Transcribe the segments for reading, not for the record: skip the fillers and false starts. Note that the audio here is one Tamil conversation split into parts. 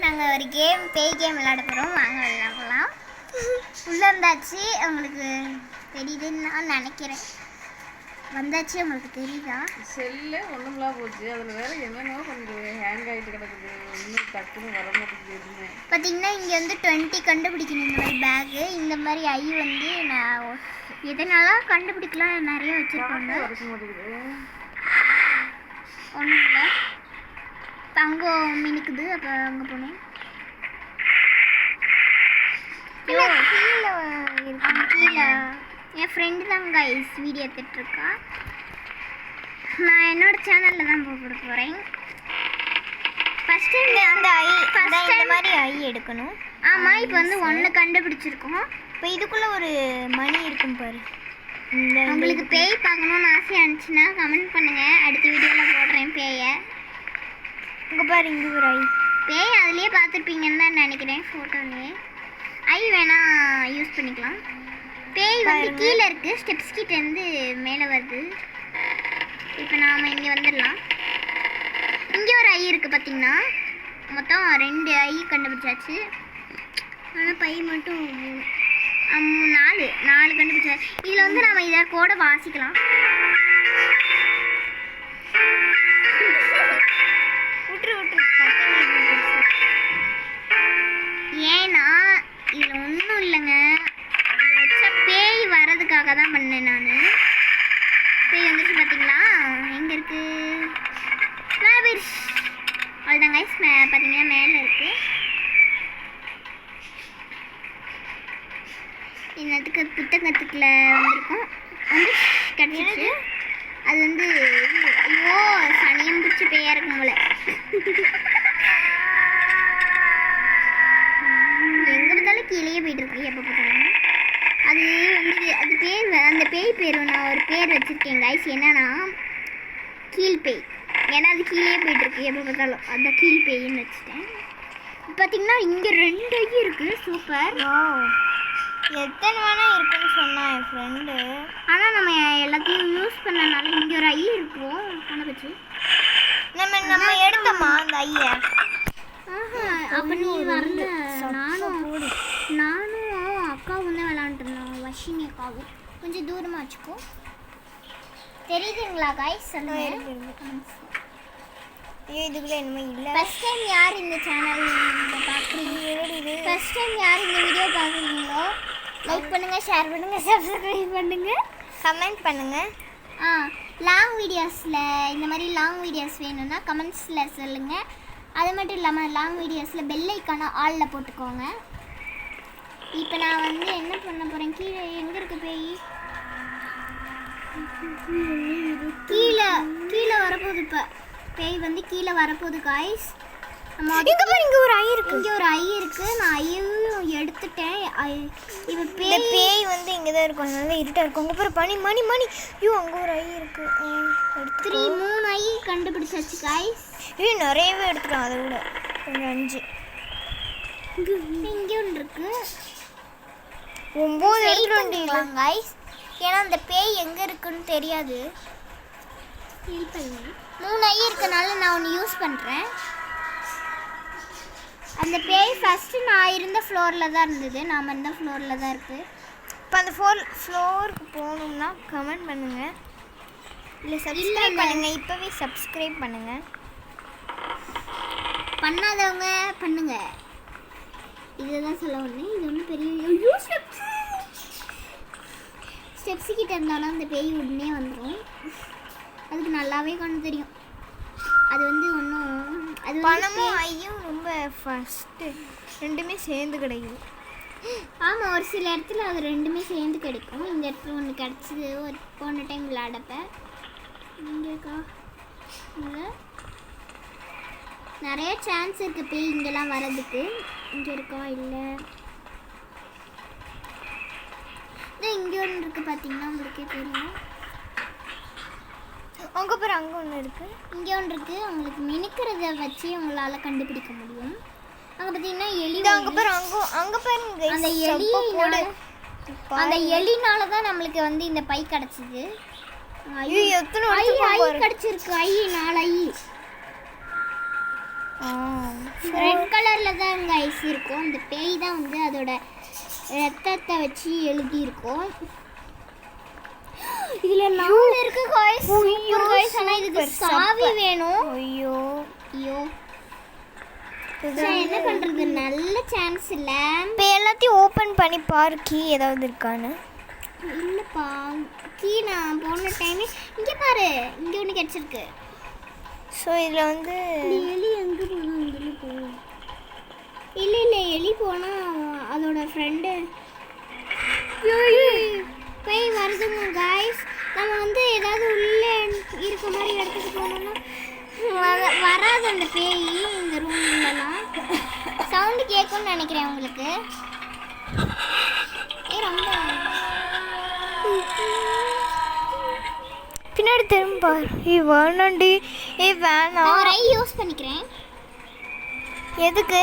நாங்கள் ஒரு பேய் கேம் விளையாட போகிறோம். வாங்க விளையாடலாம். உள்ளே இருந்தாச்சு. உங்களுக்கு தெரியுதுன்னு நான் நினைக்கிறேன். வந்தாச்சு. உங்களுக்கு தெரியுதா? செல்லே ஒன்றும்லாம் போச்சு. அதில் வேறு என்னென்னோ கொஞ்சம் ஹேங் ஆகிட்டு கிடக்குது. இன்னும் டக்குன்னு வர மாட்டேங்குது எதுவுமே. பார்த்தீங்கன்னா இங்கே வந்து 20 கண்டுபிடிக்கணும். இந்த மாதிரி பேகு, இந்த மாதிரி ஐ வந்து நான் எதனால கண்டுபிடிக்கலாம் நிறைய வச்சுருக்காங்க. வரைக்க மாட்டேங்குது. ஒன்றும் இல்லை. அங்கே மினுக்குது. அப்போ அங்கே போனேன். கீழே என் ஃப்ரெண்டு தான் கைஸ் வீடியோ எடுத்துட்ருக்கா. நான் என்னோடய சேனலில் தான் போட போகிறேன். ஃபஸ்ட் டைம் அந்த இந்த மாதிரி ஐ எடுக்கணும். ஆமாம், இப்போ வந்து ஒன்று கண்டுபிடிச்சிருக்கோம். இப்போ இதுக்குள்ளே ஒரு மணி இருக்கும் பாரு. உங்களுக்கு பேய் பார்க்கணுன்னு ஆசையாக இருந்துச்சுன்னா கமெண்ட் பண்ணுங்கள். அடுத்த வீடியோவில் போடுறேன் பேயை. இங்கே பாரு, இங்கே ஒரு ஐ பேய் அதுலேயே பார்த்துருப்பீங்கன்னு தான் நினைக்கிறேன். ஃபோட்டோலேயே ஐ வேணால் யூஸ் பண்ணிக்கலாம். பேய் வந்து கீழே இருக்குது. ஸ்டெப்ஸ் கிட்டேருந்து மேலே வருது. இப்போ நாம் இங்கே வந்துடலாம். இங்கே ஒரு ஐ இருக்குது பார்த்தீங்கன்னா. மொத்தம் 2 ஐ கண்டுபிடிச்சாச்சு. ஆனால் பை மட்டும் 4 கண்டுபிடிச்சாச்சு. இதில் வந்து நாம் இதை கூட வாசிக்கலாம். ஏன்னா இதில் ஒன்றும் இல்லைங்க. இதில் வச்ச பேய் வர்றதுக்காக தான் பண்ணேன் நான். பேய் வந்துச்சு பார்த்தீங்களா? எங்கே இருக்குது? அவ்வளோதான் கைஸ். பார்த்தீங்கன்னா மேலே இருக்குது. இன்னத்துக்கு புத்தகத்துக்குள்ள வந்திருக்கும். வந்து கிடச்சிச்சு. அது வந்து ஐயோ சனியம் பிடிச்சி பேயாக இருக்கும் போல. எங்கே பார்த்தாலும் கீழேயே போயிட்டு இருக்கு. எப்போ பார்த்தாலும் அது வந்து அது பேர், அந்த பேய் பேர் நான் ஒரு பேர் வச்சுருக்கேன் கைஸ். என்னன்னா கீழ்பேய். ஏன்னா அது கீழே போயிட்டு இருக்கு எப்போ பார்த்தாலும். அந்த கீழ்பேயின்னு வச்சுட்டேன். பார்த்தீங்கன்னா இங்கே 2 ஐ இருக்குது. சூப்பர். எத்தனை வேணால் இருக்குன்னு சொன்னான் என் ஃப்ரெண்டு. ஆனால் நம்ம எல்லாத்தையும் யூஸ் பண்ணனால இங்கே ஒரு ஐ இருக்கும். கணக்கு நம்ம எடுத்தோமா அந்த ஐயை? அப்போ நீ வரல. நானும் அக்காவும் தான் விளாண்டுருந்தோம். வஷினி அக்காவும். கொஞ்சம் தூரமாக வச்சுக்கோ. தெரியுதுங்களா கைஸ்? இதுக்குள்ள என்னமே இல்லை. ஃபர்ஸ்ட் டைம் யார் இந்த சேனல் பார்க்குறீங்க, ஃபர்ஸ்ட் டைம் யார் இந்த வீடியோ பார்க்குறீங்களோ லைக் பண்ணுங்கள், ஷேர் பண்ணுங்கள், சப்ஸ்கிரைப் பண்ணுங்கள், கமெண்ட் பண்ணுங்கள். லாங் வீடியோஸில் இந்த மாதிரி லாங் வீடியோஸ் வேணும்னா கமெண்ட்ஸில் சொல்லுங்கள். அது மட்டும் இல்லாமல் லாங் வீடியோஸில் பெல் ஐக்கான ஆலில் போட்டுக்கோங்க. இப்போ நான் வந்து என்ன பண்ண போகிறேன்? கீழே எங்கே இருக்குது பேய்? கீழே வரப்போகுது. இப்போ பேய் வந்து கீழே வரப்போகுது காய்ஸ். இங்கே ஒரு ஐ இருக்குது. நான் ஐயும் எடுத்துட்டேன். இப்போ பேய் வந்து இங்கே தான் இருக்கும். அதனால இருட்டாக இருக்கும். அங்கே போகிற பனி மணி மணி. ஐயோ அங்கே ஒரு ஐ இருக்குது. 3 ஐ கண்டுபிடிச்சாச்சு காய்ஸ். நிறையவே எடுத்துட்டோம். அதை விட கொஞ்சம் 5. இங்கே ஒன்று இருக்குது. 9 எடுத்துட்டோம் காய்ஸ். ஏன்னா அந்த பேய் எங்கே இருக்குன்னு தெரியாது. 3 ஐ இருக்கனால நான் ஒன்று யூஸ் பண்ணுறேன். அந்த பேய் ஃபஸ்ட்டு நான் இருந்த ஃப்ளோரில் தான் இருந்தது. நாம் இருந்த ஃப்ளோரில் தான் இருக்குது. இப்போ அந்த ஃப்ளோருக்கு போகணும்னா கமெண்ட் பண்ணுங்கள். இல்லை சப்ஸ்கிரைப் பண்ணுங்கள். இப்போவே சப்ஸ்கிரைப் பண்ணுங்கள். பண்ணாதவங்க பண்ணுங்கள். இதுதான் சொல்ல ஒன்று. இது ஒன்றும் பெரிய ஸ்டெப்ஸு கிட்ட இருந்தாலும் அந்த பேய் உடனே வந்துடும். அதுக்கு நல்லாவே கண்ணு தெரியும். அது வந்து ஒன்றும் அது பணமும் ஐயும் ரொம்ப ஃபஸ்ட்டு 2மே சேர்ந்து கிடைக்கும். ஆமாம், ஒரு சில இடத்துல அது 2மே சேர்ந்து கிடைக்கும். இந்த இடத்துல ஒன்று கிடச்சிது ஒரு போன டைம் விளையாடப்ப. இங்கே இருக்கா? இங்கே நிறைய சான்ஸ் இருக்குது பேய் இங்கெல்லாம் வர்றதுக்கு. இங்கே இருக்கா? இல்லை, இங்கே ஒன்று இருக்குது. பார்த்தீங்கன்னா உங்களுக்கே தெரியும். அங்கே போகிற அங்கே ஒன்று இருக்குது. இங்கே ஒன்று இருக்குது. உங்களுக்கு மினுக்கிறத வச்சு உங்களால் கண்டுபிடிக்க முடியும். அங்கே பார்த்தீங்கன்னா எலி. அங்கே பாரு, அங்கே பாருங்க. அந்த எலினால தான் நம்மளுக்கு வந்து இந்த பை கிடச்சிது. ஐ கிடச்சிருக்கு. 4 ஐ. ரெட் கலர்ல தான் கைஸ் இருக்கும். அந்த பேய் தான் வந்து அதோட ரத்தத்தை வச்சு எழுதி இருக்கும். இதுல 4 இருக்கு கைஸ். Super guys. ஆனா இதுக்கு சாவி வேணும். ஐயோ என்ன பண்றது, நல்ல சான்ஸ் இல்ல. இப்போ எல்லாத்தையும் ஓபன் பண்ணி பாரு, கீ ஏதாவது இருக்கான்னு. இல்லப்பா, கீ நான் போன டைமே இங்க பாரு, இங்க ஒண்ணு கிடைச்சிருக்கு. ஸோ இதில் வந்து எலி எங்க போகும்? எலி போகும். இல்ல எலி போனா அதோட ஃப்ரெண்டு பேய் வருதுங்க கைஸ். நம்ம வந்து ஏதாவது உள்ளே இருக்க மாதிரி இடத்துக்கு போனோம்னா வராது அந்த பேய். இந்த ரூம்லலாம் சவுண்டு கேட்கும்னு நினைக்கிறேன் உங்களுக்கு. ரொம்ப பின்னாடி திரும்ப வேணாண்டி. வேணாம், ஒரு ஐ யூஸ் பண்ணிக்கிறேன். எதுக்கு?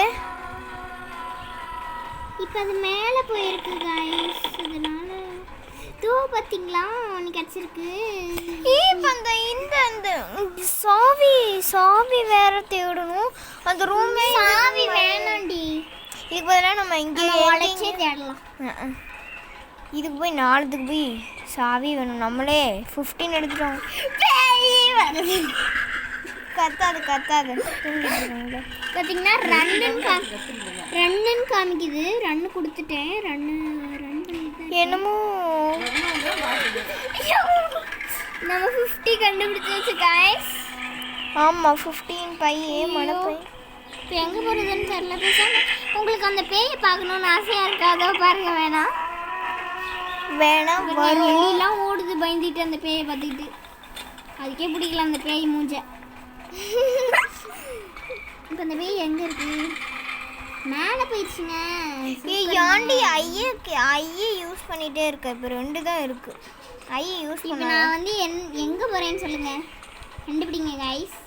இப்போ அது மேலே போயிருக்கு கைஸ். அதனால தூ பார்த்தீங்களா ஒன்று கிடச்சிருக்கு. இப்போ அந்த இந்த சாவி வேற தேடணும். அந்த ரூமே சாவி வேணாண்டி. இதுக்கு பதிலாக நம்ம இங்கே உழைச்சே தேடலாம். இதுக்கு போய் 4க்கு போய் சாவி வேணும். நம்மளே 15 எடுத்துட்டோம். கத்தாது பார்த்தீங்கன்னா ரன்னு காமிக்குது. ரன்னு கொடுத்துட்டேன். ரன் பண்ணிட்டு என்னமோ நம்ம 50 கண்டுபிடிச்சாச்சு கைஸ். ஆமாம், 15 பையே மனப்பை. இப்போ எங்கே போகிறதுன்னு தெரியல. பேசாம உங்களுக்கு அந்த பேயை பார்க்கணுன்னு ஆசையாக இருக்காதோ பாருங்க. வேணாம் எல்லாம் ஓடுது பயந்துட்டு அந்த பேயை பார்த்துக்கிட்டு. அதுக்கே பிடிக்கல அந்த பேய் மூஞ்ச. இப்போ அந்த பேய் எங்கே இருக்கு? மேலே போயிடுச்சுங்க. ஏண்டி ஐயே யூஸ் பண்ணிகிட்டே இருக்க. இப்போ 2 தான் இருக்குது. ஐயே யூஸ் இப்போ நான் வந்து எங்கே போகிறேன்னு சொல்லுங்கள், கண்டுபிடிங்க கைஸ்.